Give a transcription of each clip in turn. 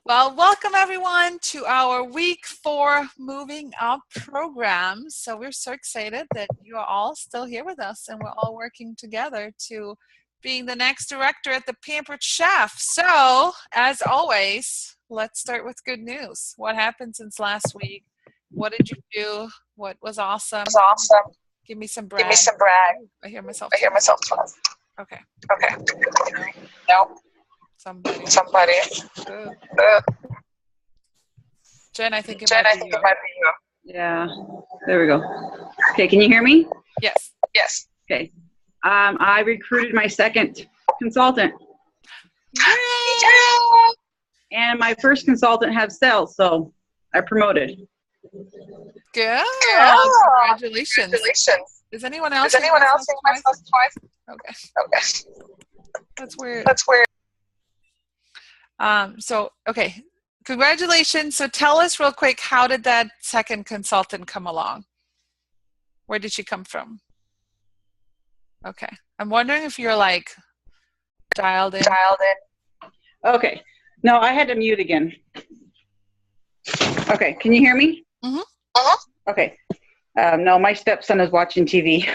Well, welcome everyone to our week 4 Moving Up program. So we're so excited that you are all still here with us and we're all working together to being the next director at the Pampered Chef. So, as always, let's start with good news. What happened since last week? What did you do? What was awesome? It's awesome. Give me some Give me brag. some brag. I hear myself. I hear myself talk. Okay. Okay. No. Somebody. Somebody. Jen, I think it Jen, might I be think you. it might be you. Yeah. There we go. Okay, can you hear me? Yes. Yes. Okay. I recruited my second consultant. Yay! And my first consultant has sales, so I promoted. Good. Oh, Congratulations. Congratulations. Is anyone else Is anyone else seeing myself twice? Okay. Okay. That's weird. That's weird. Okay. Congratulations. So tell us real quick, how did that second consultant come along? Where did she come from? Okay. I'm wondering if you're like dialed in. Okay. No, I had to mute again. Okay. Can you hear me? Mm-hmm. Okay. No, my stepson is watching TV.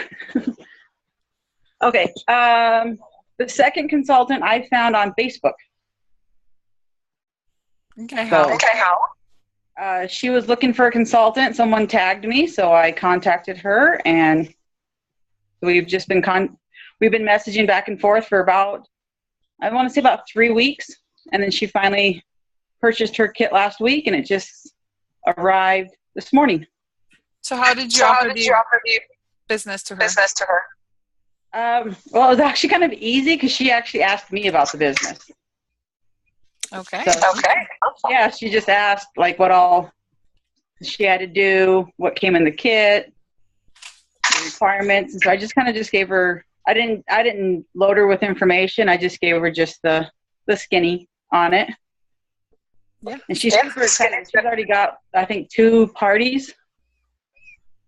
Okay. The second consultant I found on Facebook. Okay. How? She was looking for a consultant. Someone tagged me, so I contacted her, and we've just been we've been messaging back and forth for about, I want to say about 3 weeks, and then she finally purchased her kit last week, and it just arrived this morning. So how did you offer the business to her? Well, it was actually kind of easy because she actually asked me about the business. Okay. So, yeah, she just asked like what all she had to do, what came in the kit, the requirements, and so I just kind of just gave her. I didn't load her with information. I just gave her just the skinny on it. Yeah. And she's super excited. She's already got, I think, 2 parties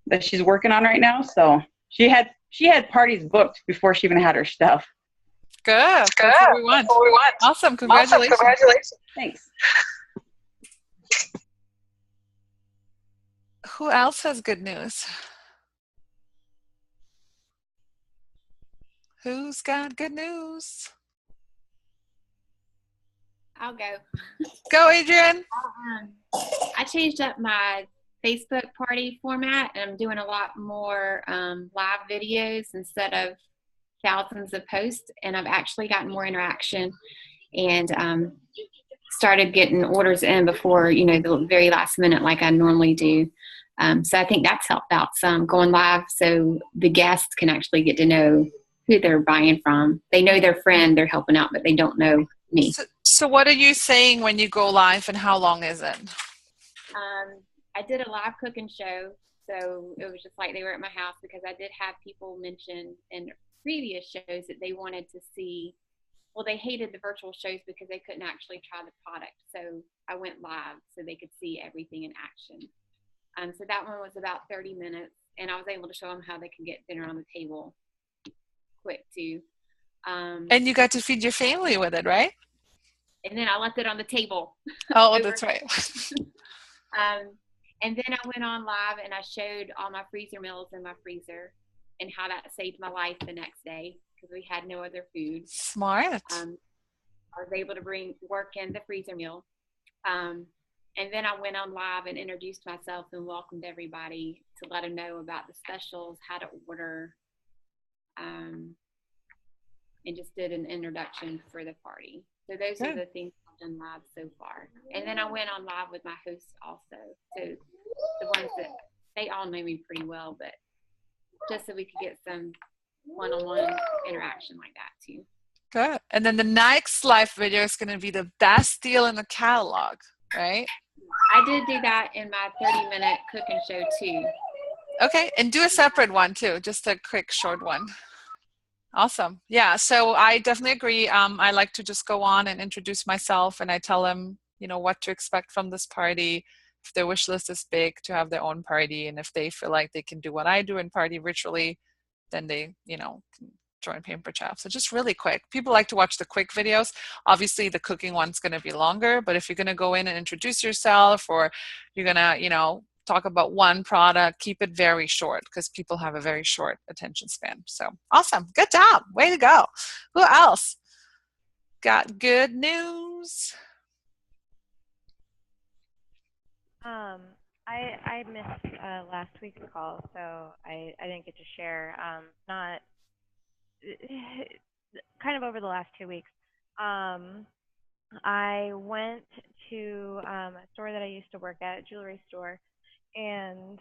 that she's working on right now. So she had parties booked before she even had her stuff. Good. That's what we want. Awesome. Congratulations. Thanks. Who else has good news? Who's got good news? I'll go. Go, Adrian. I changed up my Facebook party format, and I'm doing a lot more live videos instead of thousands of posts, and I've actually gotten more interaction and started getting orders in before, the very last minute like I normally do. So I think that's helped out some, going live so the guests can actually get to know who they're buying from. They know their friend they're helping out, but they don't know me. So what are you saying when you go live, and how long is it? I did a live cooking show, so it was just like they were at my house, because I did have people mention in previous shows that they wanted to see, well, they hated the virtual shows because they couldn't actually try the product. So I went live so they could see everything in action. So that one was about 30 minutes, and I was able to show them how they can get dinner on the table quick too. And you got to feed your family with it, right? And then I left it on the table. Oh, that's right. And then I went on live and I showed all my freezer meals in my freezer and how that saved my life the next day because we had no other food. Smart. I was able to work in the freezer meal. And then I went on live and introduced myself and welcomed everybody to let them know about the specials, how to order, and just did an introduction for the party. So those are the things I've done live so far. And then I went on live with my hosts also. So the ones that, they all know me pretty well, but just so we could get some one-on-one interaction like that too. Good. And then the next live video is going to be the best deal in the catalog, right? I did do that in my 30-minute cooking show too. Okay. And do a separate one too, just a quick short one. Awesome. Yeah. So I definitely agree. I like to just go on and introduce myself, and I tell them, what to expect from this party. If their wish list is big, to have their own party. And if they feel like they can do what I do and party virtually, then they, can join Pamper Chef. So just really quick. People like to watch the quick videos. Obviously, the cooking one's going to be longer, but if you're going to go in and introduce yourself, or you're going to, talk about one product, keep it very short, because people have a very short attention span. So awesome. Good job. Way to go. Who else got good news? I missed last week's call, so I didn't get to share. Not kind of over the last 2 weeks. I went to a store that I used to work at, a jewelry store, and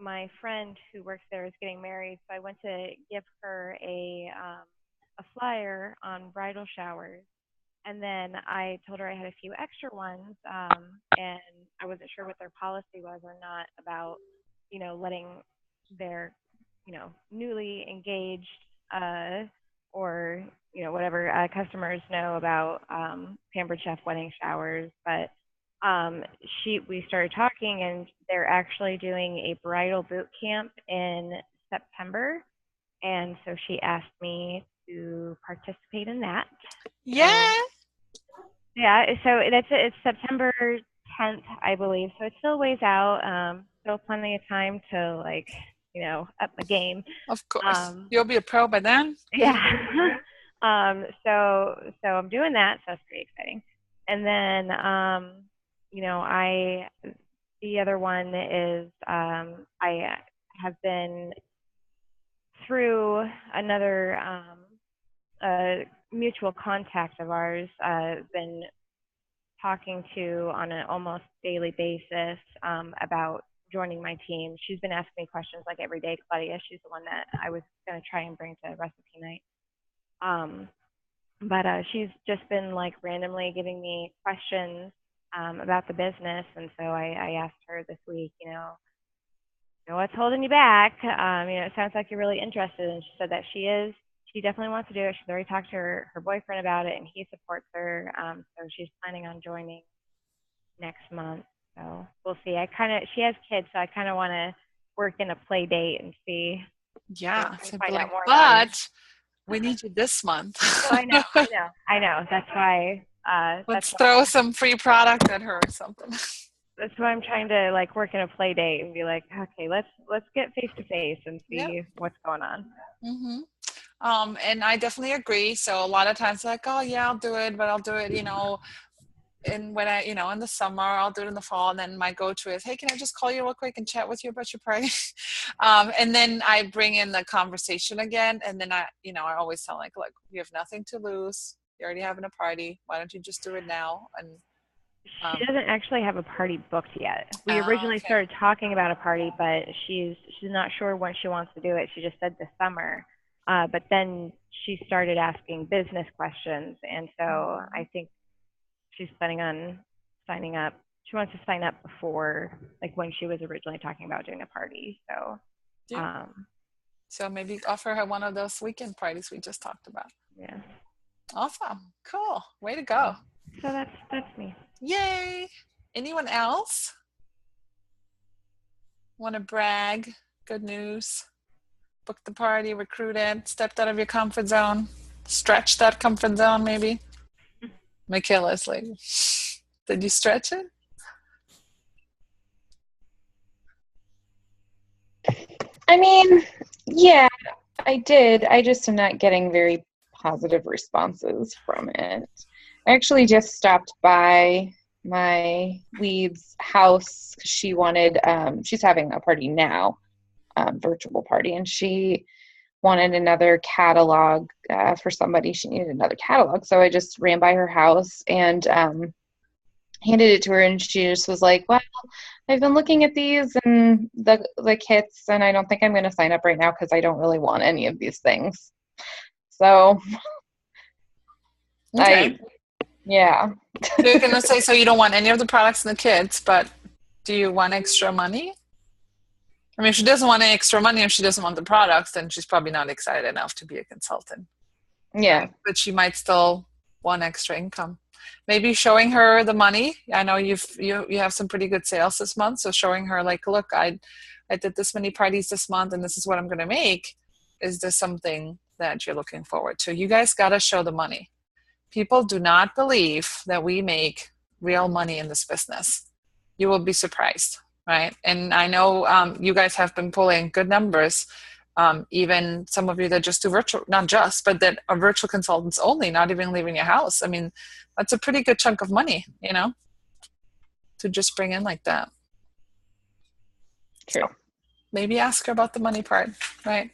my friend who works there is getting married, so I went to give her a flyer on bridal showers. And then I told her I had a few extra ones, and I wasn't sure what their policy was or not about, letting their, newly engaged or, whatever customers know about Pampered Chef wedding showers. But we started talking, and they're actually doing a bridal boot camp in September. And so she asked me to participate in that. Yeah. Yeah, so it's September 10th, I believe. So it's still ways out. Still plenty of time to up the game. Of course. You'll be a pro by then. Yeah. So I'm doing that. So that's pretty exciting. And then the other one is I have been through another mutual contact of ours, been talking to on an almost daily basis about joining my team. She's been asking me questions like every day, Claudia. She's the one that I was going to try and bring to recipe night. But she's just been randomly giving me questions about the business. And so I asked her this week, what's holding you back? It sounds like you're really interested. And she said that she is. She definitely wants to do it. She's already talked to her boyfriend about it, and he supports her. So she's planning on joining next month. So we'll see. She has kids, so I kind of want to work in a play date and see. Yeah. So find out more but we need you this month. Oh, I know. That's why. Let's throw some free product at her or something. That's why I'm trying to work in a play date and be like, okay, let's get face to face and see what's going on. Mm-hmm. And I definitely agree. So a lot of times oh yeah, I'll do it, but I'll do it, and when I, in the summer, I'll do it in the fall. And then my go-to is, hey, can I just call you real quick and chat with you about your party? And then I bring in the conversation again. And then I always tell look, you have nothing to lose. You're already having a party. Why don't you just do it now? And she doesn't actually have a party booked yet. We originally started talking about a party, but she's not sure when she wants to do it. She just said this summer. But then she started asking business questions. And so I think she's planning on signing up. She wants to sign up before, when she was originally talking about doing a party. So, so maybe offer her one of those weekend parties we just talked about. Yeah. Awesome. Cool. Way to go. So that's me. Yay. Anyone else want to brag? Good news. Booked the party, recruited, stepped out of your comfort zone, stretched that comfort zone maybe. Michaela's did you stretch it? I mean, yeah, I did. I just am not getting very positive responses from it. I actually just stopped by my lead's house. She wanted, she's having a party now, virtual party, and she wanted another catalog for somebody. She needed another catalog. So I just ran by her house and handed it to her, and she just was like, well, I've been looking at these and the kits, and I don't think I'm going to sign up right now because I don't really want any of these things. So okay. Yeah. So you're going to say, so you don't want any of the products in the kits, but do you want extra money? I mean, if she doesn't want any extra money, if she doesn't want the products, then she's probably not excited enough to be a consultant. Yeah. Right? But she might still want extra income. Maybe showing her the money. I know you have some pretty good sales this month. So showing her look, I did this many parties this month and this is what I'm going to make. Is this something that you're looking forward to? You guys got to show the money. People do not believe that we make real money in this business. You will be surprised, right? And I know you guys have been pulling good numbers. Even some of you that just do virtual, not just, but that are virtual consultants only, not even leaving your house. I mean, that's a pretty good chunk of money, you know, to just bring in like that. True. So maybe ask her about the money part, right?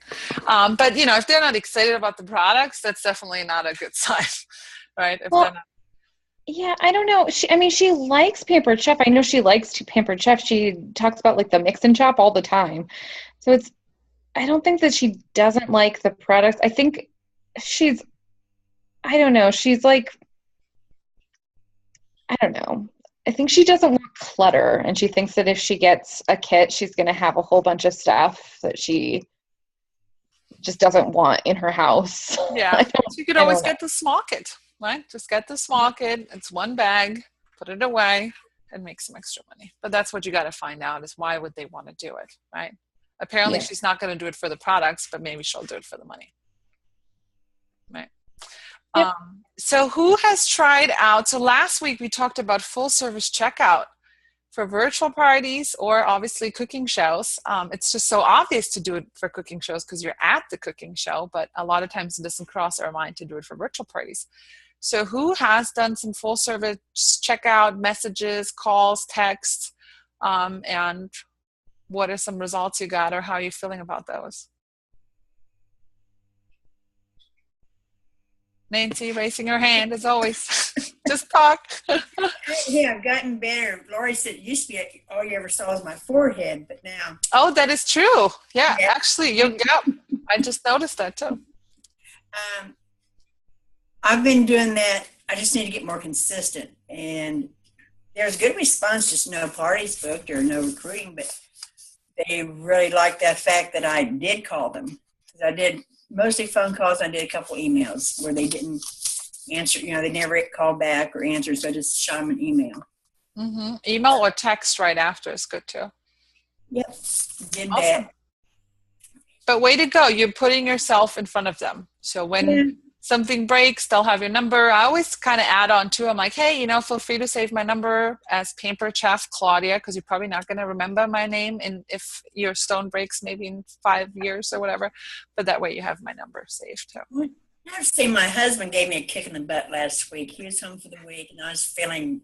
But, you know, if they're not excited about the products, that's definitely not a good sign, right? If Well, they're not. Yeah, I don't know. She likes Pampered Chef. I know she likes Pampered Chef. She talks about like the mix and chop all the time. So I don't think that she doesn't like the products. I think I don't know. She's like, I don't know. I think she doesn't want clutter, and she thinks that if she gets a kit, she's going to have a whole bunch of stuff that she just doesn't want in her house. Yeah, you could I always don't know. get the small kit, right? Just get the small kit. It's one bag, put it away, and make some extra money. But that's what you got to find out is why would they want to do it, right? Apparently, Yeah. she's not going to do it for the products, but maybe she'll do it for the money, right? Yep. So who has tried out? So last week we talked about full service checkout for virtual parties or obviously cooking shows. It's just so obvious to do it for cooking shows because you're at the cooking show, but a lot of times it doesn't cross our mind to do it for virtual parties. So who has done some full service checkout messages, calls, texts, and what are some results you got or how are you feeling about those? Nancy raising her hand as always. Just talk. Yeah, I've gotten better. Lori said it used to be all you ever saw was my forehead, but now. Oh, that is true. Yeah. Yeah. Actually, I just noticed that too. I've been doing that. I just need to get more consistent. And there's good response, just no parties booked or no recruiting, but they really like that fact that I did call them. Because I did mostly phone calls. I did a couple emails where they didn't answer, they never called back or answered, so I just shot them an email. Mm-hmm. Email or text right after is good too. Yep, did Awesome. that. But way to go. You're putting yourself in front of them. So when something breaks, they'll have your number. I always kind of add on too. I'm like, hey, feel free to save my number as Pampered Chef Claudia, because you're probably not going to remember my name if your stone breaks maybe in 5 years or whatever. But that way you have my number saved too. I have to say my husband gave me a kick in the butt last week. He was home for the week, and I was feeling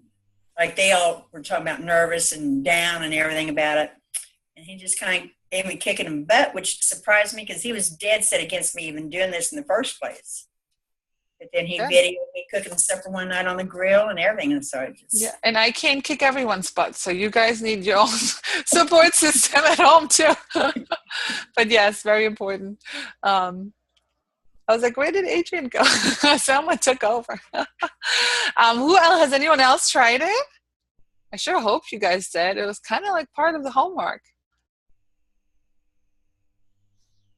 like they all were talking about nervous and down and everything about it. And he just kind of gave me a kick in the butt, which surprised me because he was dead set against me even doing this in the first place. But then he videoed me cooking supper one night on the grill and everything. And so and I can't kick everyone's butt. So you guys need your own support system at home too. But yes, very important. I was like, where did Adrian go? Someone took over. Has anyone else tried it? I sure hope you guys did. It was kind of like part of the homework.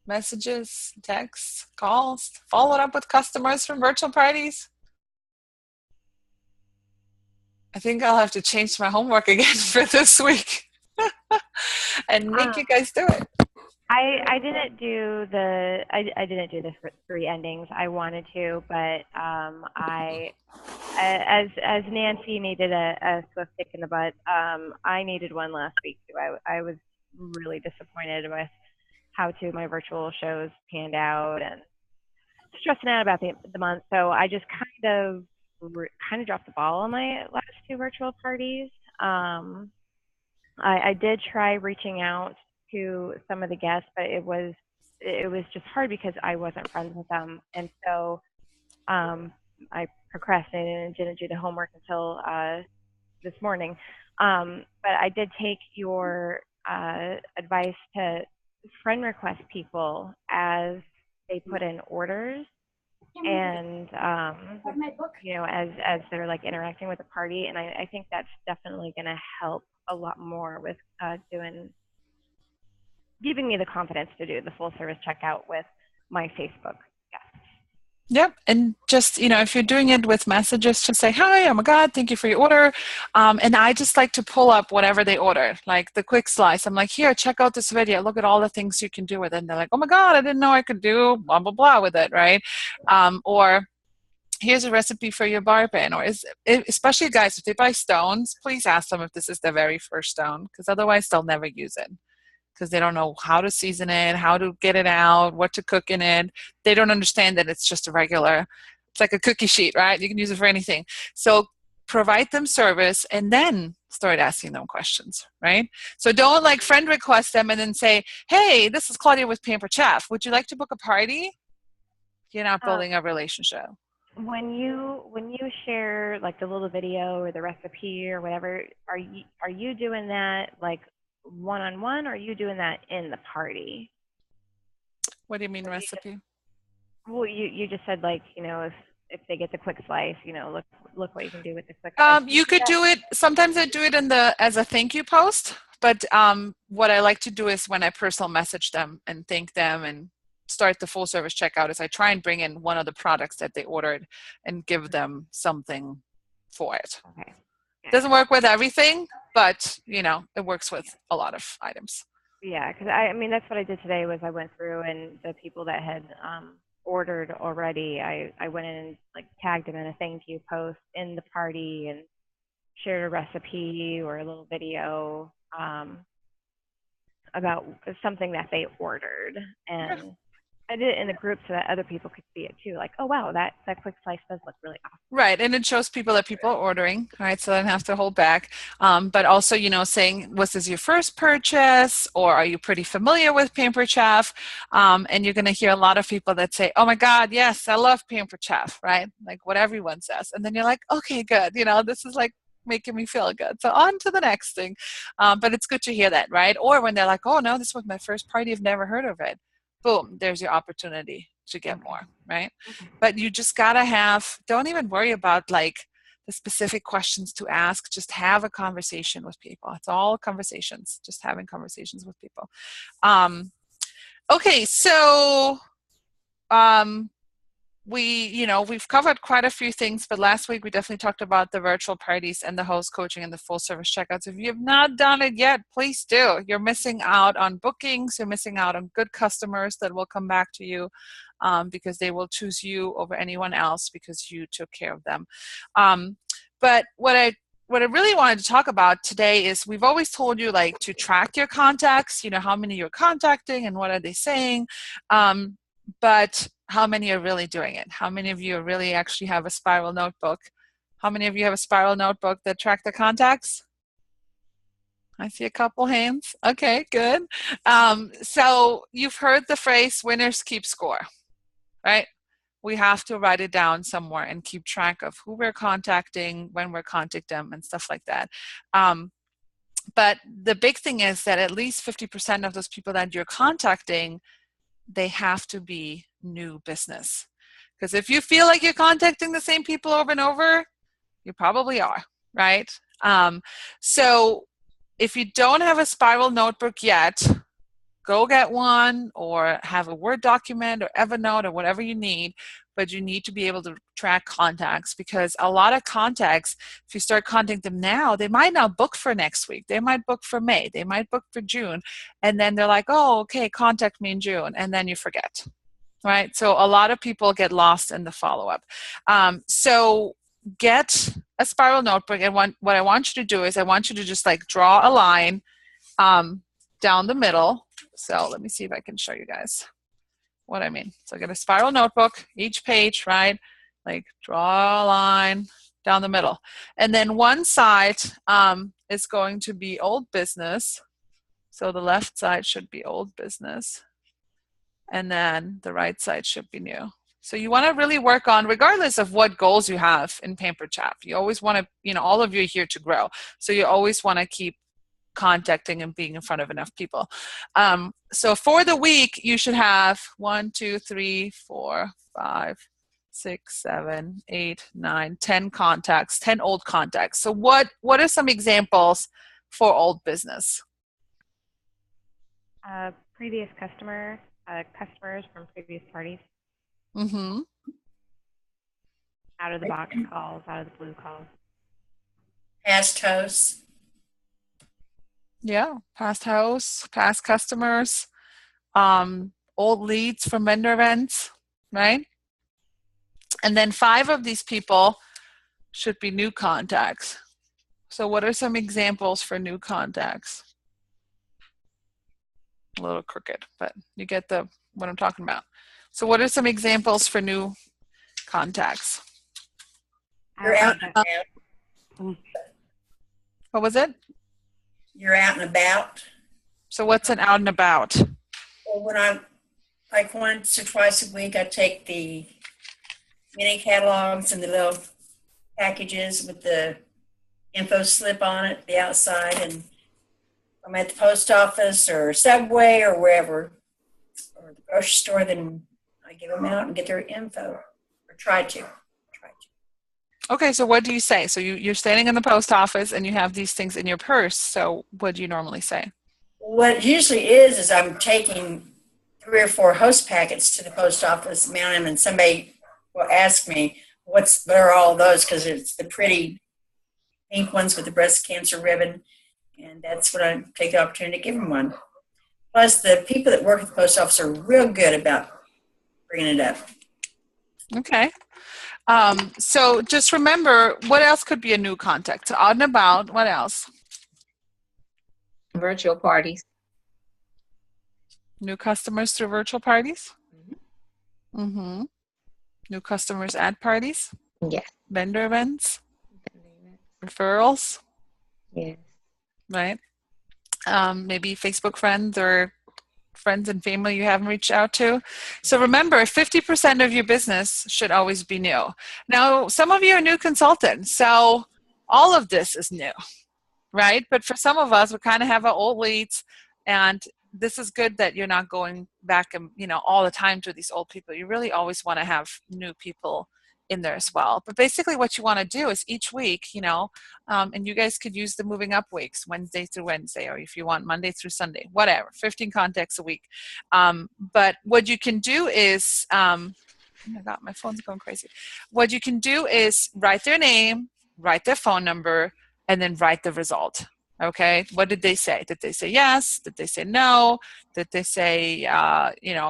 Messages, texts, calls, followed up with customers from virtual parties. I think I'll have to change my homework again for this week and make you guys do it. I didn't do I didn't do the 3 endings. I wanted to, but as Nancy needed a swift kick in the butt, I needed one last week too. I was really disappointed with how my virtual shows panned out and stressing out about the month. So I just kind of dropped the ball on my last 2 virtual parties. I did try reaching out to some of the guests, but it was just hard because I wasn't friends with them, and so I procrastinated and didn't do the homework until this morning. But I did take your advice to friend request people as they put in orders, and as they're like interacting with the party, and I think that's definitely going to help a lot more with giving me the confidence to do the full service checkout with my Facebook guests. Yep. And just, if you're doing it with messages, just say, hi, oh my God, thank you for your order. And I just like to pull up whatever they order, like the quick slice. I'm like, here, check out this video. Look at all the things you can do with it. And they're like, oh my God, I didn't know I could do blah, blah, blah with it, right? Or here's a recipe for your bar pin. Or especially guys, if they buy stones, please ask them if this is their very first stone, because otherwise they'll never use it. Because they don't know how to season it, how to get it out, what to cook in it. They don't understand that it's just it's like a cookie sheet, right? You can use it for anything. So provide them service and then start asking them questions, right? So don't like friend request them and then say, hey, this is Claudia with Pamper Chef. Would you like to book a party? You're not building a relationship. When you share like the little video or the recipe or whatever, are you doing that like one-on-one, or are you doing that in the party? What do you mean recipe? Well, you just said like, if they get the quick slice, look what you can do with the quick slice. You could do it. Sometimes I do it as a thank you post, but what I like to do is when I personal message them and thank them and start the full service checkout is I try and bring in one of the products that they ordered and give them something for it. Okay. Yeah. Doesn't work with everything, but it works with a lot of items. Yeah, because I mean that's what I did today was I went through and the people that had ordered already, I went in and like tagged them in a thank you post in the party and shared a recipe or a little video about something that they ordered, and I did it in the group so that other people could see it too. Like, oh wow, that quick slice does look really awesome. Right, and it shows people that people are ordering, right? So they don't have to hold back. But also, saying, was this your first purchase, or are you pretty familiar with Pamper Chef? And you're going to hear a lot of people that say, oh my God, yes, I love Pamper Chef, right? Like what everyone says. And then you're like, okay, good. This is like making me feel good. So on to the next thing. But it's good to hear that, right? Or when they're like, oh no, this was my first party, I've never heard of it. Boom, there's your opportunity to get more, right? But you just gotta don't even worry about like the specific questions to ask. Just have a conversation with people. It's all conversations, just having conversations with people. Okay, so we've covered quite a few things, but last week we definitely talked about the virtual parties and the host coaching and the full service checkouts. If you have not done it yet, please do. You're missing out on bookings. You're missing out on good customers that will come back to you because they will choose you over anyone else because you took care of them. But what I really wanted to talk about today is we've always told you like to track your contacts, how many you're contacting and what are they saying. But how many are really doing it? How many of you really actually have a spiral notebook? How many of you have a spiral notebook that track the contacts? I see a couple hands. Okay, good. So you've heard the phrase winners keep score, right? We have to write it down somewhere and keep track of who we're contacting, when we're contacting them, and stuff like that. But the big thing is that at least 50% of those people that you're contacting, they have to be new business. Because if you feel like you're contacting the same people over and over, you probably are, right? So if you don't have a spiral notebook yet, go get one or have a Word document or Evernote or whatever you need, but you need to be able to track contacts because a lot of contacts, if you start contacting them now, they might not book for next week. They might book for May. They might book for June. And then they're like, oh, okay, contact me in June. And then you forget, right? So a lot of people get lost in the follow-up. So get a spiral notebook. And what I want you to do is I want you to just like draw a line down the middle. So let me see if I can show you guys what I mean. So get a spiral notebook, each page, right? Like draw a line down the middle. And then one side is going to be old business. So the left side should be old business. And then the right side should be new. So you want to really work on, regardless of what goals you have in Pamper Chef, you always want to, all of you are here to grow. So you always want to keep contacting and being in front of enough people. So for the week, you should have 1, 2, 3, 4, 5, 6, 7, 8, 9, 10 contacts, 10 old contacts. So what are some examples for old business? Previous customers from previous parties. Mm-hmm. out of the box calls, out of the blue calls. Past hosts. Yeah, past hosts, past customers, old leads from vendor events, right? And then 5 of these people should be new contacts. So what are some examples for new contacts? A little crooked, but you get what I'm talking about. So what are some examples for new contacts? You're out and about. What was it? You're out and about. So what's an out and about? Well, when I'm like once or twice a week, I take the mini catalogs and the little packages with the info slip on it, the outside, and I'm at the post office or Subway or wherever, or the grocery store, then I give them out and get their info, or try to. Okay, so what do you say? So you're standing in the post office and you have these things in your purse. So what do you normally say? What it usually is I'm taking 3 or 4 host packets to the post office, mail them, and somebody will ask me, what are all those? Because it's the pretty pink ones with the breast cancer ribbon, and that's what I take the opportunity to give them one. Plus, the people that work at the post office are real good about bringing it up. Okay. So just remember, what else could be a new contact? So out and about, what else? Virtual parties. New customers through virtual parties? Mm-hmm. New customers at parties? Yes. Vendor events? Referrals? Yes. Right. Maybe Facebook friends or friends and family you haven't reached out to. So remember, 50% of your business should always be new. Now, some of you are new consultants, so all of this is new, right? But for some of us, we kind of have our old leads, and this is good that you're not going back and, all the time to these old people. You really always want to have new people in there as well. But basically what you want to do is each week, and you guys could use the moving up weeks, Wednesday through Wednesday, or if you want Monday through Sunday, whatever, 15 contacts a week. But what you can do is, oh my God, my phone's going crazy. What you can do is write their name, write their phone number, and then write the result. Okay, what did they say? Did they say yes? Did they say no? Did they say,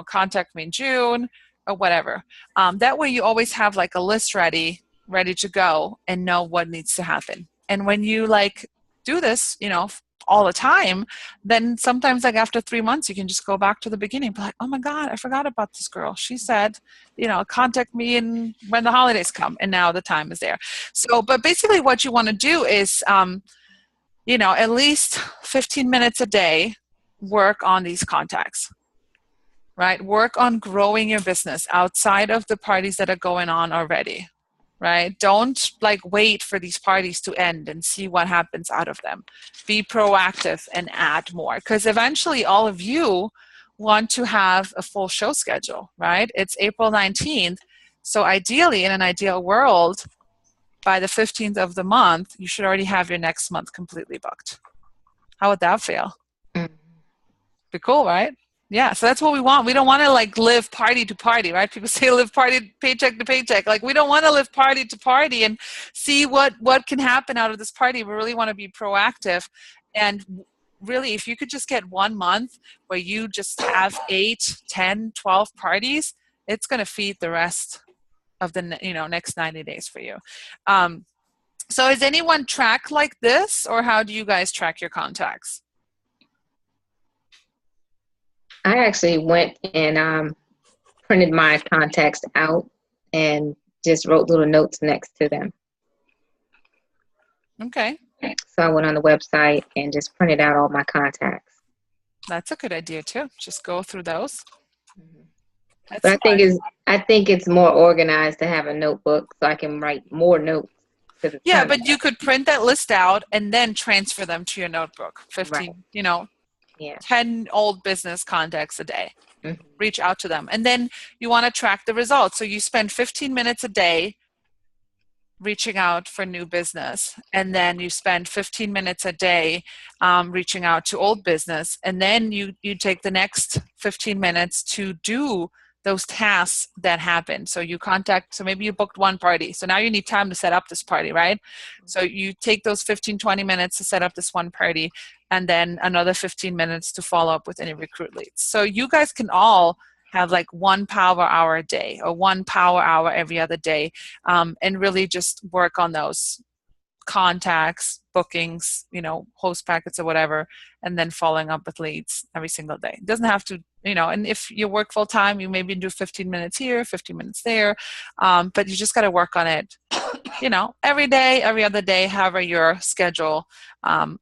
contact me in June? Or whatever. That way you always have like a list ready to go and know what needs to happen. And when you do this, all the time, then sometimes after 3 months, you can just go back to the beginning, be like, oh my God, I forgot about this girl. She said, contact me when the holidays come, and now the time is there. So, but basically what you want to do is, at least 15 minutes a day, work on these contacts. Right? Work on growing your business outside of the parties that are going on already, right? Don't wait for these parties to end and see what happens out of them. Be proactive and add more, because eventually all of you want to have a full show schedule, right? It's April 19th. So ideally, in an ideal world, by the 15th of the month, you should already have your next month completely booked. How would that feel? Be cool, right? Yeah, so that's what we want. We don't want to live party to party, right? People say live party paycheck to paycheck. We don't want to live party to party and see what can happen out of this party. We really want to be proactive. And really, if you could just get 1 month where you just have 8, 10, 12 parties, it's going to feed the rest of the next 90 days for you. So is anyone tracked like this, or how do you guys track your contacts? I actually went and printed my contacts out and just wrote little notes next to them. Okay. So I went on the website and just printed out all my contacts. That's a good idea too. Just go through those. But I think it's more organized to have a notebook so I can write more notes. Yeah, but you could print that list out and then transfer them to your notebook. 15, right. 10 old business contacts a day. Mm-hmm. Reach out to them. And then you want to track the results. So you spend 15 minutes a day reaching out for new business. And then you spend 15 minutes a day reaching out to old business. And then you take the next 15 minutes to do those tasks that happen. So so maybe you booked one party. So now you need time to set up this party, right? So you take those 15, 20 minutes to set up this one party, and then another 15 minutes to follow up with any recruit leads. So you guys can all have like 1 power hour a day or 1 power hour every other day, and really just work on those contacts, bookings, host packets or whatever, and then following up with leads every single day. It doesn't have to, and if you work full time, you maybe do 15 minutes here, 15 minutes there, but you just got to work on it, every day, every other day, however your schedule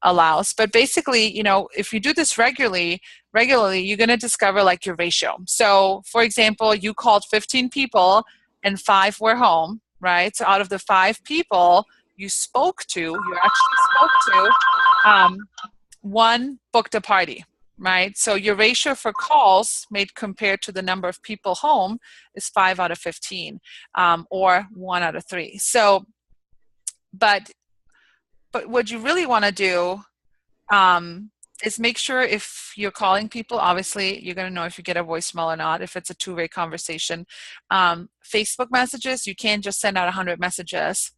allows. But basically, if you do this regularly, you're going to discover like your ratio. So for example, you called 15 people and 5 were home, right? So out of the 5 people you actually spoke to, 1 booked a party, right? So your ratio for calls made compared to the number of people home is 5 out of 15, or 1 out of 3. So, but what you really want to do is make sure if you're calling people, obviously you're going to know if you get a voicemail or not, if it's a two-way conversation. Facebook messages, you can't just send out 100 messages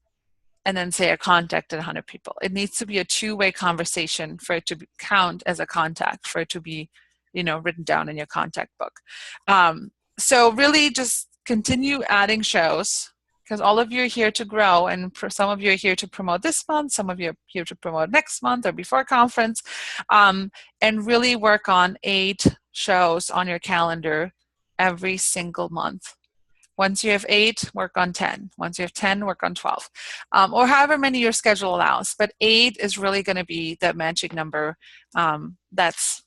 and then say I contacted 100 people. It needs to be a two-way conversation for it to count as a contact, for it to be, written down in your contact book. So really just continue adding shows, because all of you are here to grow, and some of you are here to promote this month, some of you are here to promote next month or before conference, and really work on 8 shows on your calendar every single month. Once you have 8, work on 10. Once you have 10, work on 12. Or however many your schedule allows. But 8 is really going to be that magic number that's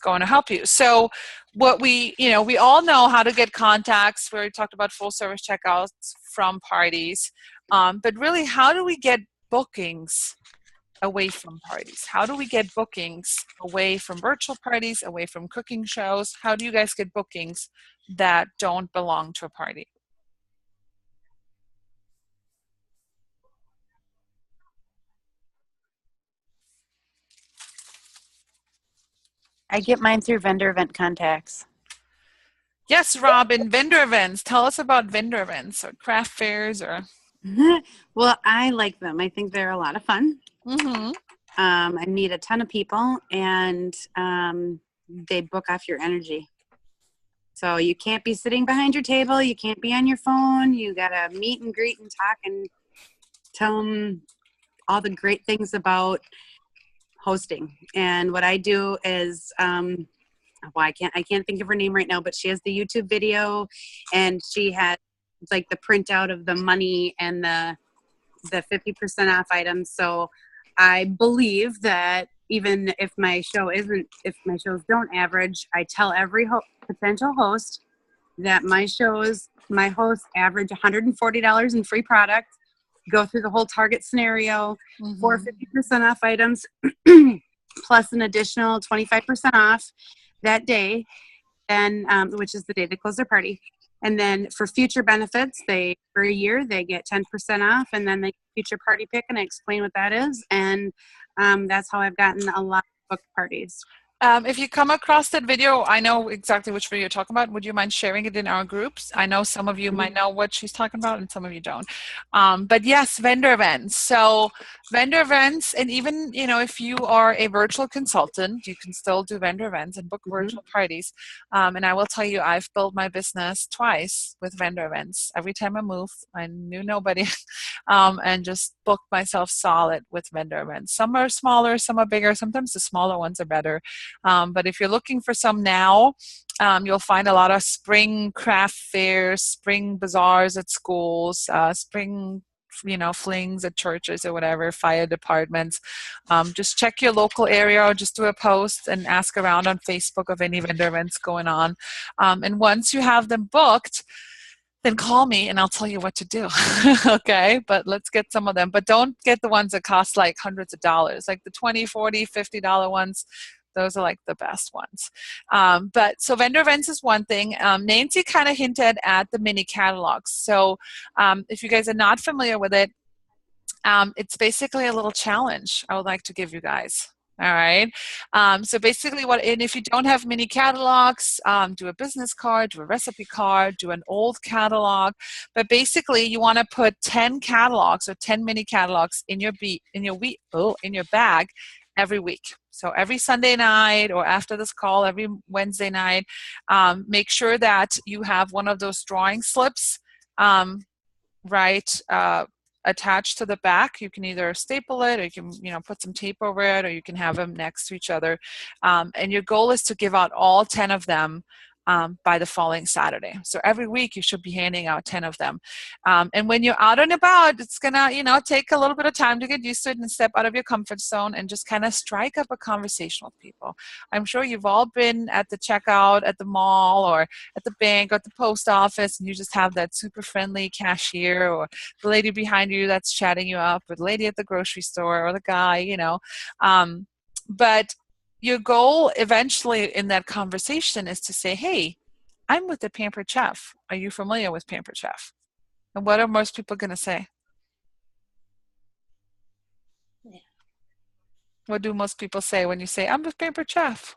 going to help you. So what we all know how to get contacts. We already talked about full service checkouts from parties. But really, how do we get bookings away from parties? How do we get bookings away from virtual parties, away from cooking shows? How do you guys get bookings that don't belong to a party? I get mine through vendor event contacts. Yes, Robin, vendor events. Tell us about vendor events or craft fairs or. Well, I like them. I think they're a lot of fun. Mm-hmm. I meet a ton of people, and they book off your energy. So you can't be sitting behind your table. You can't be on your phone. You got to meet and greet and talk and tell them all the great things about hosting. And what I do is, I can't think of her name right now, but she has the YouTube video, and she had like the printout of the money and the 50% off items. So I believe that even if my shows don't average, I tell every potential host that my hosts average $140 in free product, go through the whole target scenario, Mm-hmm. for 50% off items, plus an additional 25% off that day, and which is the day they close their party. And then for future benefits, for a year, they get 10% off, and then they get future party pick, and I explain what that is. And that's how I've gotten a lot of booked parties. If you come across that video, I know exactly which video you're talking about. Would you mind sharing it in our groups? I know some of you might know what she's talking about and some of you don't. But yes, vendor events. So vendor events, and even, if you are a virtual consultant, you can still do vendor events and book virtual parties. And I will tell you, I've built my business twice with vendor events. Every time I moved, I knew nobody, and just booked myself solid with vendor events. Some are smaller, some are bigger. Sometimes the smaller ones are better. But if you're looking for some now, you'll find a lot of spring craft fairs, spring bazaars at schools, spring flings at churches or whatever, fire departments. Just check your local area, or just do a post and ask around on Facebook of any vendor events going on. And once you have them booked, then call me and I'll tell you what to do. Okay, but let's get some of them. But don't get the ones that cost like hundreds of dollars, like the $20, $40, $50 ones. Those are like the best ones. But so vendor events is one thing. Nancy kind of hinted at the mini catalogs. So if you guys are not familiar with it, it's basically a little challenge I would like to give you guys. All right. So basically and if you don't have mini catalogs, do a business card, do a recipe card, do an old catalog. But basically you want to put 10 catalogs or 10 mini catalogs in your bag every week. So every Sunday night or after this call, every Wednesday night, make sure that you have one of those drawing slips, right, attached to the back. You can either staple it, or you can, put some tape over it, or you can have them next to each other. And your goal is to give out all 10 of them by the following Saturday. So every week you should be handing out 10 of them. And when you're out and about, it's gonna, take a little bit of time to get used to it and step out of your comfort zone and just kind of strike up a conversation with people. I'm sure you've all been at the checkout at the mall or at the bank or at the post office, and you just have that super friendly cashier or the lady behind you that's chatting you up, or the lady at the grocery store, or the guy, but your goal eventually in that conversation is to say, hey, I'm with the Pampered Chef. Are you familiar with Pampered Chef? And what are most people going to say? Yeah. What do most people say when you say, I'm with Pampered Chef?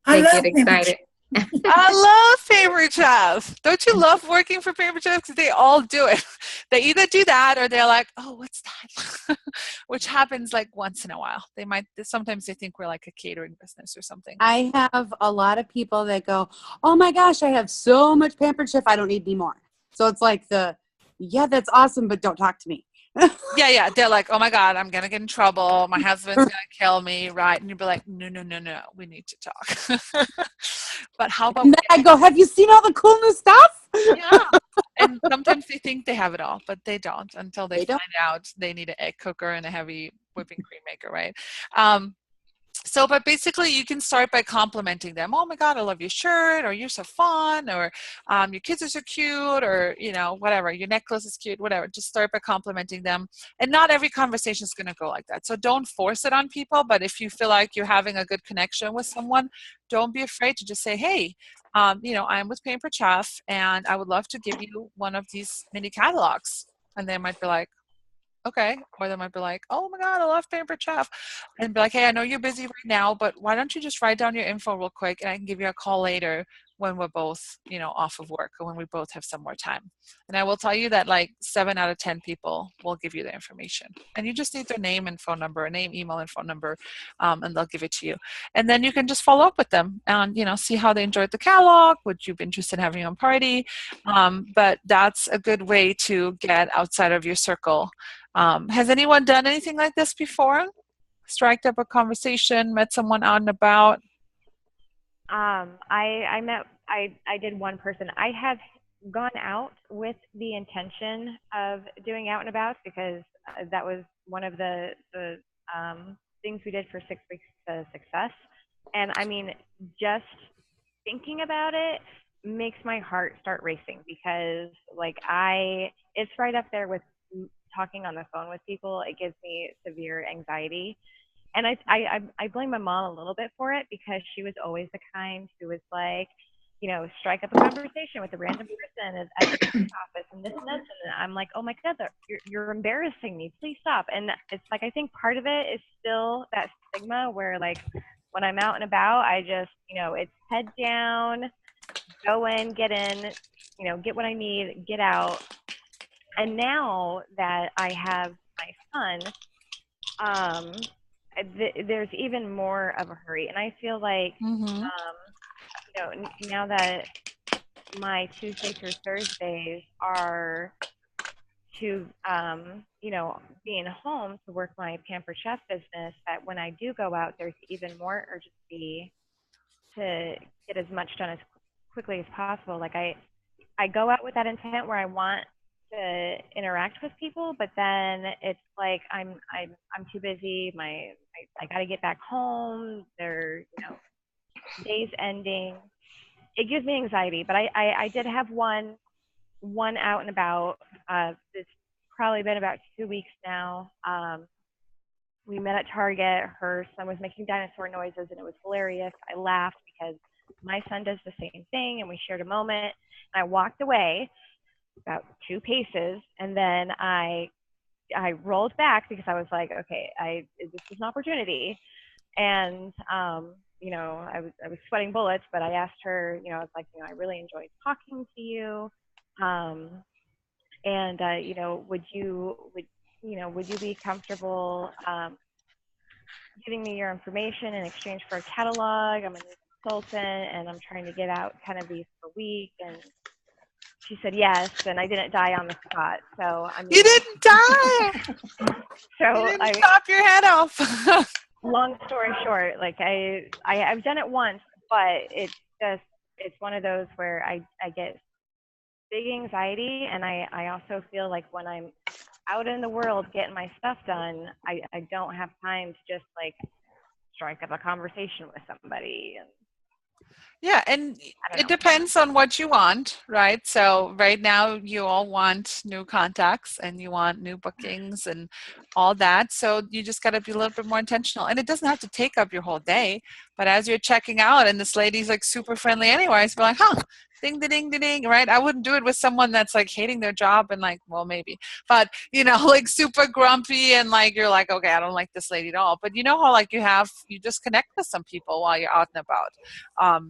They love get excited. I love Pampered Chef. Don't you love working for Pampered Chef? Because they all do it. They either do that or they're like, oh, what's that? Which happens like once in a while. Sometimes they think we're like a catering business or something. I have a lot of people that go, oh my gosh, I have so much Pampered Chef, I don't need any more. So it's like yeah, that's awesome, but don't talk to me. Yeah. They're like, oh my God, I'm going to get in trouble. My husband's going to kill me, right? And you'd be like, no, we need to talk. But how about... And then I go, have you seen all the cool new stuff? Yeah. And sometimes they think they have it all, but they don't until they find out they need an egg cooker and a heavy whipping cream maker, right? But basically you can start by complimenting them. Oh my God, I love your shirt, or you're so fun, or your kids are so cute, or, whatever, your necklace is cute, whatever. Just start by complimenting them. And not every conversation is going to go like that. So don't force it on people. But if you feel like you're having a good connection with someone, don't be afraid to just say, hey, I'm with Pampered Chef and I would love to give you one of these mini catalogs. And they might be like, okay. Or they might be like, oh my God, I love Pampered Chef. And be like, hey, I know you're busy right now, but why don't you just write down your info real quick and I can give you a call later when we're both, off of work, or when we both have some more time. And I will tell you that like 7 out of 10 people will give you the information. And you just need their name and phone number, email and phone number, and they'll give it to you. And then you can just follow up with them and, see how they enjoyed the catalog. Would you be interested in having your own party? But that's a good way to get outside of your circle. Has anyone done anything like this before? Striked up a conversation, met someone out and about? I did one person. I have gone out with the intention of doing out and about because that was one of the things we did for 6 weeks to success. And I mean, just thinking about it makes my heart start racing because it's right up there with talking on the phone with people. It gives me severe anxiety. And I blame my mom a little bit for it because she was always the kind who was like, strike up a conversation with a random person at the office and this and this. And I'm like, oh my God, you're embarrassing me. Please stop. And it's like, I think part of it is still that stigma where like when I'm out and about, I just, it's head down, go in, get what I need, get out. And now that I have my son, there's even more of a hurry. And I feel like, now that my Tuesday through Thursdays are to, being home to work my Pampered Chef business, that when I do go out, there's even more urgency to get as much done as quickly as possible. Like I go out with that intent where I want to interact with people, but then it's like I'm too busy. I got to get back home. There, days ending. It gives me anxiety. But I did have one out and about. It's probably been about 2 weeks now. We met at Target. Her son was making dinosaur noises, and it was hilarious. I laughed because my son does the same thing, and we shared a moment. I walked away about 2 paces, and then I I rolled back because I was like, okay, this is an opportunity. And, you know, I was sweating bullets, but I asked her, you know, I was like, you know, I really enjoyed talking to you. And, you know, would you be comfortable, giving me your information in exchange for a catalog? I'm a new consultant and I'm trying to get out kind of these per week. And she said yes, and I didn't die on the spot. So I mean, You didn't die. so You didn't chop your head off. long story short, like I've done it once, but it's one of those where I get big anxiety, and I also feel like when I'm out in the world getting my stuff done, I don't have time to just like strike up a conversation with somebody. And Yeah, and it depends on what you want, right? So right now you all want new contacts and you want new bookings and all that. So you just got to be a little bit more intentional. And it doesn't have to take up your whole day. But as you're checking out and this lady's like super friendly anyways, be like, huh, ding, ding, ding, ding, right? I wouldn't do it with someone that's like hating their job and like, well, maybe. But, you know, like super grumpy and like you're like, okay, I don't like this lady at all. But you know how like you just connect with some people while you're out and about.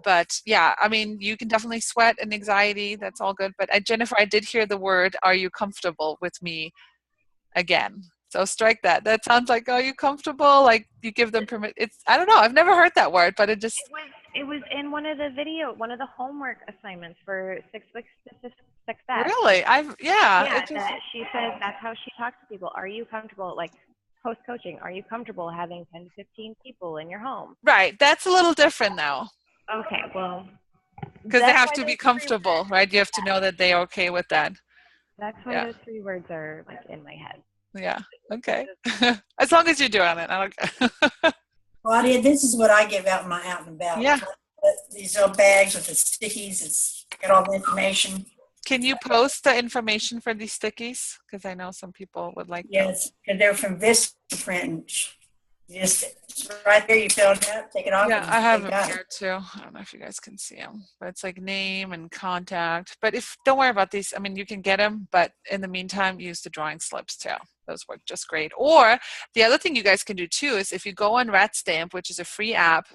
But yeah, I mean, you can definitely sweat and anxiety. That's all good. But Jennifer, I did hear the word, "Are you comfortable with me?" again. So strike that. That sounds like, "Are you comfortable?" Like you give them permit. It's, I don't know. I've never heard that word, but it was in one of the homework assignments for 6 weeks to success. Really? She says that's how she talks to people. Are you comfortable? Like post coaching, are you comfortable having 10 to 15 people in your home? Right. That's a little different now. Okay, well, because they have to be comfortable, right? You have to know that they're okay with that. That's why those 3 words are like in my head. Yeah. Okay. As long as you're doing it, I don't care. Claudia, this is what I give out in my out and about. Yeah. These little bags with the stickies. It's got all the information. Can you post the information for these stickies? Because I know some people would like Yes, because they're from Vistaprint. Just right there, you fill it out, take it off. Yeah, I have them here too. I don't know if you guys can see them, but it's like name and contact. But don't worry about these. I mean, you can get them, but in the meantime, use the drawing slips too. Those work just great. Or the other thing you guys can do too is if you go on RatStamp, which is a free app,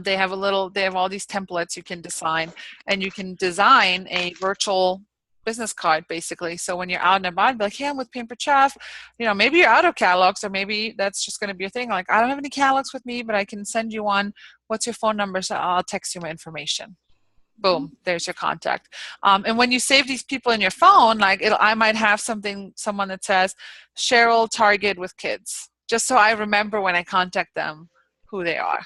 they have all these templates you can design, and you can design a virtual business card basically. So when you're out and about, be like, hey, I'm with Pampered Chef. You know, maybe you're out of catalogs, or maybe that's just going to be your thing. Like, I don't have any catalogs with me, but I can send you one. What's your phone number? So I'll text you my information. Boom, there's your contact. And when you save these people in your phone, like I might have someone that says Cheryl Target with kids, just so I remember when I contact them who they are,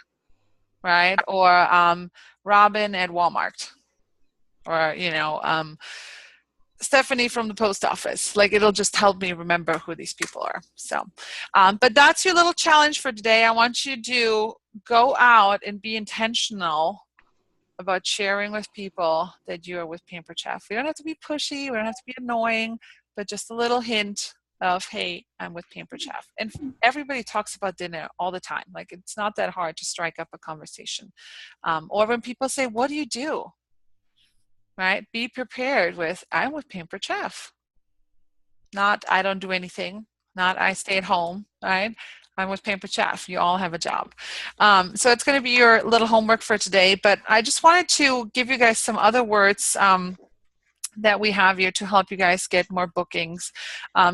right? Or Robin at Walmart, or Stephanie from the post office. Like, it'll just help me remember who these people are. So, but that's your little challenge for today. I want you to go out and be intentional about sharing with people that you are with Pampered Chef. We don't have to be pushy. We don't have to be annoying, but just a little hint of, hey, I'm with Pampered Chef. And everybody talks about dinner all the time. Like, it's not that hard to strike up a conversation. Or when people say, what do you do? Right? Be prepared with, I'm with Pampered Chef. Not, I don't do anything. Not, I stay at home, right? I'm with Pampered Chef. You all have a job. So it's going to be your little homework for today, but I just wanted to give you guys some other words that we have here to help you guys get more bookings.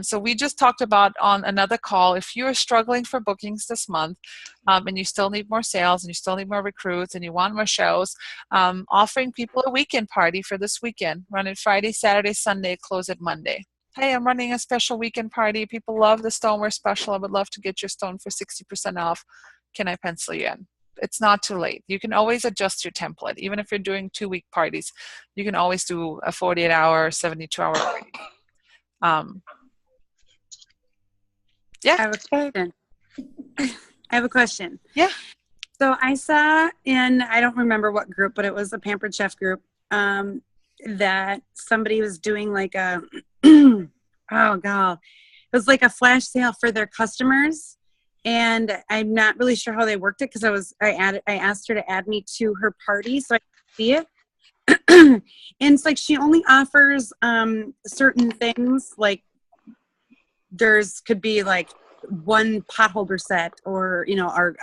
So we just talked about on another call, if you're struggling for bookings this month and you still need more sales and you still need more recruits and you want more shows, offering people a weekend party for this weekend. Run it Friday, Saturday, Sunday, close it Monday. Hey, I'm running a special weekend party. People love the stoneware special. I would love to get your stone for 60% off. Can I pencil you in? It's not too late. You can always adjust your template. Even if you're doing 2-week parties, you can always do a 48-hour, 72-hour party. Yeah. I have a question. I have a question. Yeah. So I saw in, I don't remember what group, but it was a Pampered Chef group, that somebody was doing like a, oh God, it was like a flash sale for their customers. And I'm not really sure how they worked it because I asked her to add me to her party so I could see it. And it's like she only offers certain things, like there's could be like one pot holder set, or our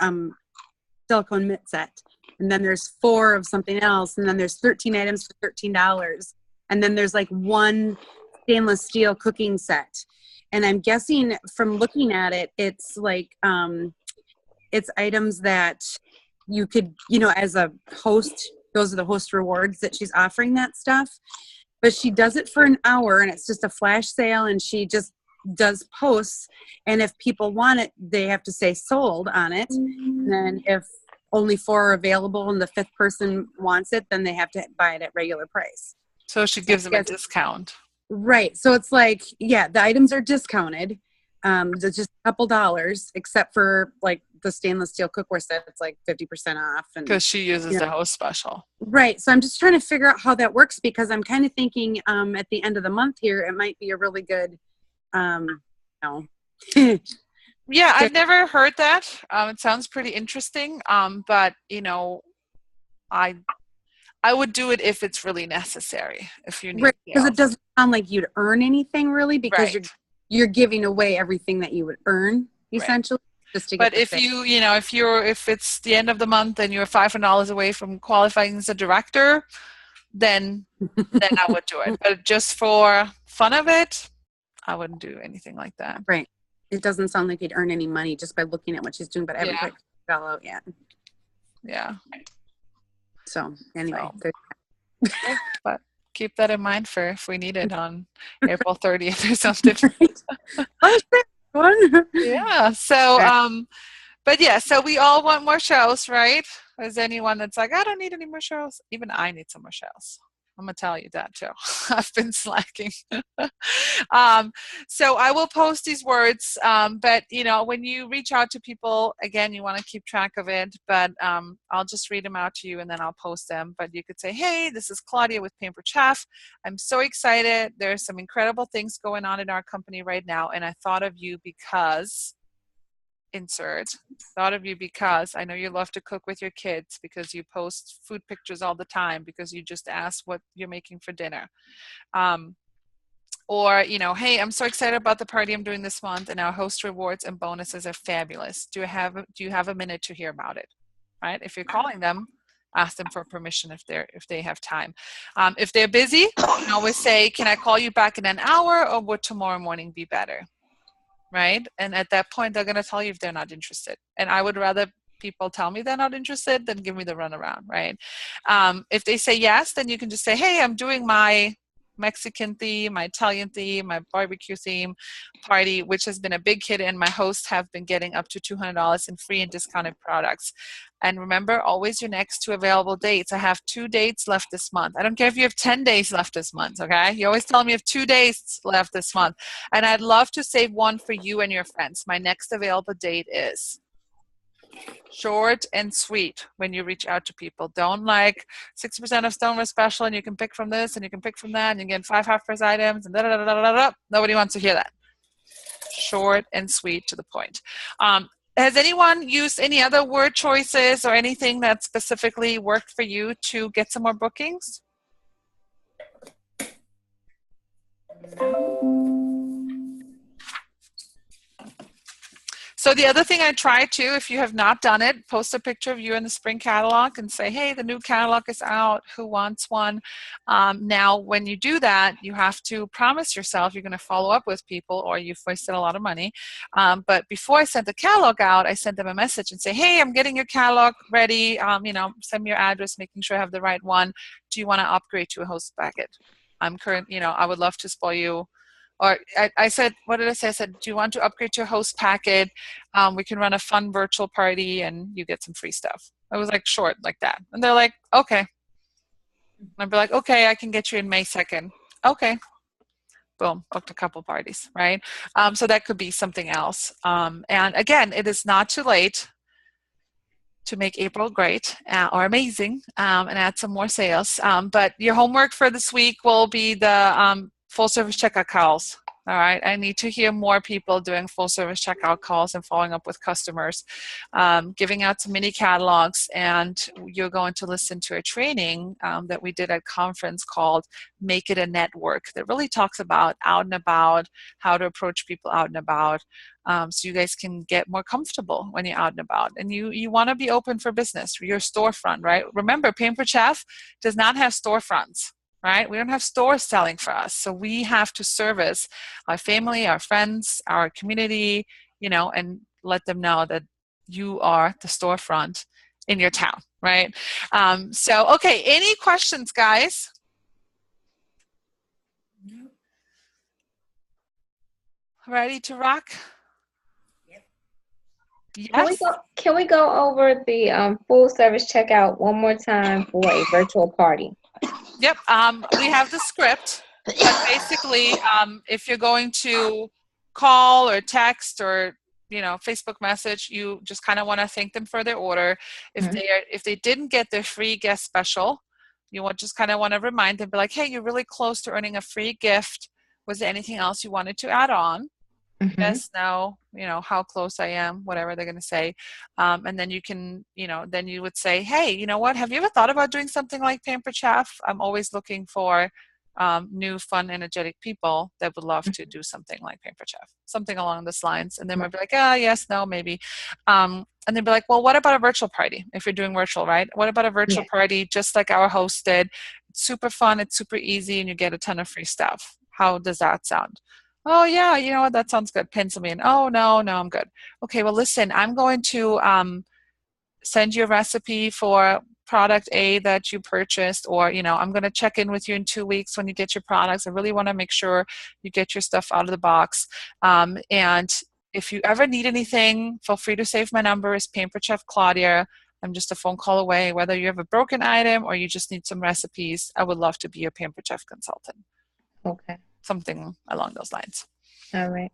silicone mitt set, and then there's 4 of something else, and then there's 13 items for $13, and then there's like one stainless steel cooking set. And I'm guessing from looking at it, it's like it's items that you could, as a host, those are the host rewards that she's offering that stuff. But she does it for an hour, and it's just a flash sale, and she just does posts. And if people want it, they have to say sold on it. And then if only 4 are available and the 5th person wants it, then they have to buy it at regular price. So she gives them a discount. Right. So it's like, yeah, the items are discounted. There's just a couple dollars, except for like the stainless steel cookware set. It's like 50% off. Because she uses the host special. Right. So I'm just trying to figure out how that works, because I'm kind of thinking at the end of the month here, it might be a really good, Yeah, I've never heard that. It sounds pretty interesting. But I would do it if it's really necessary. If you need, because it doesn't sound like you'd earn anything really, because right. you're giving away everything that you would earn essentially. Right. Just to get if you if it's the end of the month and you're $500 away from qualifying as a director, then I would do it. But just for fun of it, I wouldn't do anything like that. Right. It doesn't sound like you'd earn any money just by looking at what she's doing, but I haven't quite fell out yet. Yeah. So anyway, but keep that in mind for if we need it on April 30th or something. Yeah. So, but yeah, so we all want more shows, right? Is anyone that's like, I don't need any more shows? Even I need some more shows. I'm going to tell you that too. I've been slacking. So I will post these words, but when you reach out to people, again, you want to keep track of it, but I'll just read them out to you and then I'll post them. But you could say, hey, this is Claudia with Pampered Chef. I'm so excited. There's some incredible things going on in our company right now. And I thought of you because thought of you because I know you love to cook with your kids, because you post food pictures all the time, because you just asked what you're making for dinner. Or, hey, I'm so excited about the party I'm doing this month, and our host rewards and bonuses are fabulous. Do you have a minute to hear about it? Right? If you're calling them, ask them for permission if they have time. If they're busy, you can always say, can I call you back in an hour, or would tomorrow morning be better? Right? And at that point, they're going to tell you if they're not interested. And I would rather people tell me they're not interested than give me the runaround, right? If they say yes, then you can just say, hey, I'm doing my Mexican theme, my Italian theme, my barbecue theme party, which has been a big hit, and my hosts have been getting up to $200 in free and discounted products. And remember, always your next 2 available dates. I have 2 dates left this month. I don't care if you have 10 days left this month, okay? You always tell me you have 2 days left this month. And I'd love to save one for you and your friends. My next available date is short and sweet when you reach out to people. Don't like 60% of stoneware special and you can pick from this and you can pick from that and you get 5 half-price items and da-da-da-da-da-da. Nobody wants to hear that. Short and sweet, to the point. Has anyone used any other word choices or anything that specifically worked for you to get some more bookings? So the other thing I try to, if you have not done it, post a picture of you in the spring catalog and say, hey, the new catalog is out. Who wants one? Now, when you do that, you have to promise yourself you're going to follow up with people, or you've wasted a lot of money. But before I sent the catalog out, I sent them a message and say, hey, I'm getting your catalog ready. Send me your address, making sure I have the right one. Do you want to upgrade to a host packet? I would love to spoil you. Or I said, what did I say? I said, do you want to upgrade to a host packet? We can run a fun virtual party and you get some free stuff. I was like, short, like that. And they're like, okay. And I'd be like, okay, I can get you in May 2nd. Okay. Boom, booked a couple parties, right? So that could be something else. And again, it is not too late to make April great or amazing and add some more sales. But your homework for this week will be the full service checkout calls. All right. I need to hear more people doing full service checkout calls and following up with customers, giving out some mini catalogs. And you're going to listen to a training that we did at conference called Make It a Network that really talks about out and about, how to approach people out and about. So you guys can get more comfortable when you're out and about. And you want to be open for business, your storefront, right? Remember, Pampered Chef does not have storefronts. Right? We don't have stores selling for us. So we have to service our family, our friends, our community, and let them know that you are the storefront in your town, right? Okay, any questions, guys? Ready to rock? Yes. Can we go over the full service checkout one more time for a virtual party? Yep. We have the script, but basically, if you're going to call or text or Facebook message, you just kind of want to thank them for their order. If they didn't get their free guest special, you just kind of want to remind them, be like, hey, you're really close to earning a free gift. Was there anything else you wanted to add on? Yes, no, how close I am, whatever they're going to say. And then you can, then you would say, hey, you know what, have you ever thought about doing something like Pampered Chef? I'm always looking for new, fun, energetic people that would love to do something like Pampered Chef, something along those lines. And then we'll be like, yes, no, maybe. And then be like, well, what about a virtual party? If you're doing virtual, right? What about a virtual party just like our host did? It's super fun, it's super easy, and you get a ton of free stuff. How does that sound? Oh, yeah, you know what, that sounds good. Pencil me in. Oh, no, I'm good. Okay, well, listen, I'm going to send you a recipe for product A that you purchased, or, I'm going to check in with you in 2 weeks when you get your products. I really want to make sure you get your stuff out of the box. And if you ever need anything, feel free to save my number. It's Pampered Chef Claudia. I'm just a phone call away. Whether you have a broken item or you just need some recipes, I would love to be your Pampered Chef consultant. Okay. Something along those lines. All right.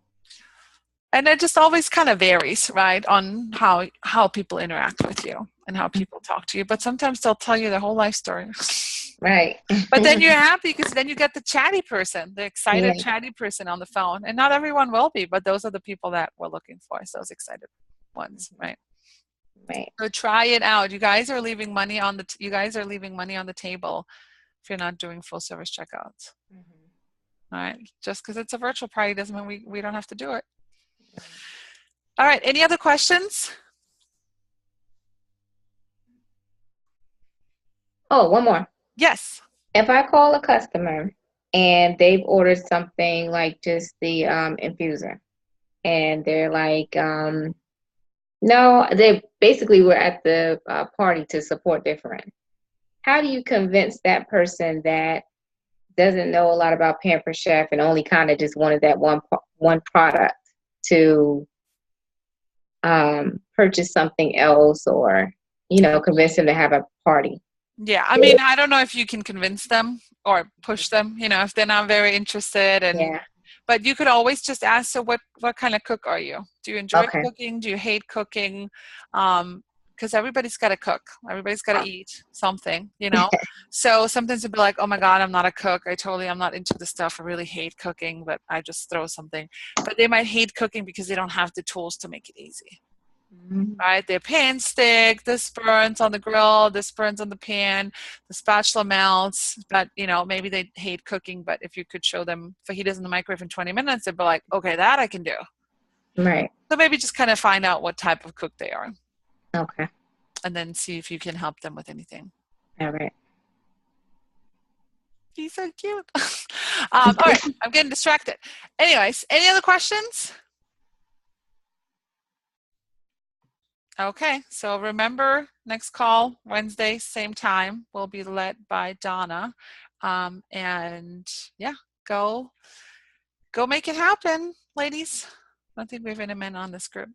And it just always kind of varies, right, on how people interact with you and how people talk to you. But sometimes they'll tell you their whole life story. Right. But then you're happy because then you get the chatty person, the excited chatty person on the phone. And not everyone will be, but those are the people that we're looking for. It's those excited ones, right? Right. So try it out. You guys are leaving money on the table if you're not doing full service checkouts. All right. Just because it's a virtual party doesn't mean we don't have to do it. All right. Any other questions? Oh, one more. Yes. If I call a customer and they've ordered something like just the infuser, and they're like, no, they basically were at the party to support their friend. How do you convince that person that doesn't know a lot about Pampered Chef and only kind of just wanted that one product to purchase something else, or convince them to have a party? Yeah, I mean, I don't know if you can convince them or push them, if they're not very interested. But you could always just ask, so what kind of cook are you? Do you enjoy cooking? Do you hate cooking? Because everybody's got to cook. Everybody's got to eat something, So sometimes it'd be like, oh my God, I'm not a cook. I'm not into this stuff. I really hate cooking, but I just throw something. But they might hate cooking because they don't have the tools to make it easy. Right? Their pan stick, this burns on the grill, this burns on the pan, the spatula melts, but maybe they hate cooking, but if you could show them fajitas in the microwave in 20 minutes, they'd be like, okay, that I can do. Right. So maybe just kind of find out what type of cook they are. Okay. And then see if you can help them with anything. All right. He's so cute. All right, I'm getting distracted. Anyways, any other questions? Okay, so remember, next call, Wednesday, same time, will be led by Donna. And yeah, go make it happen, ladies. I don't think we have any men on this group.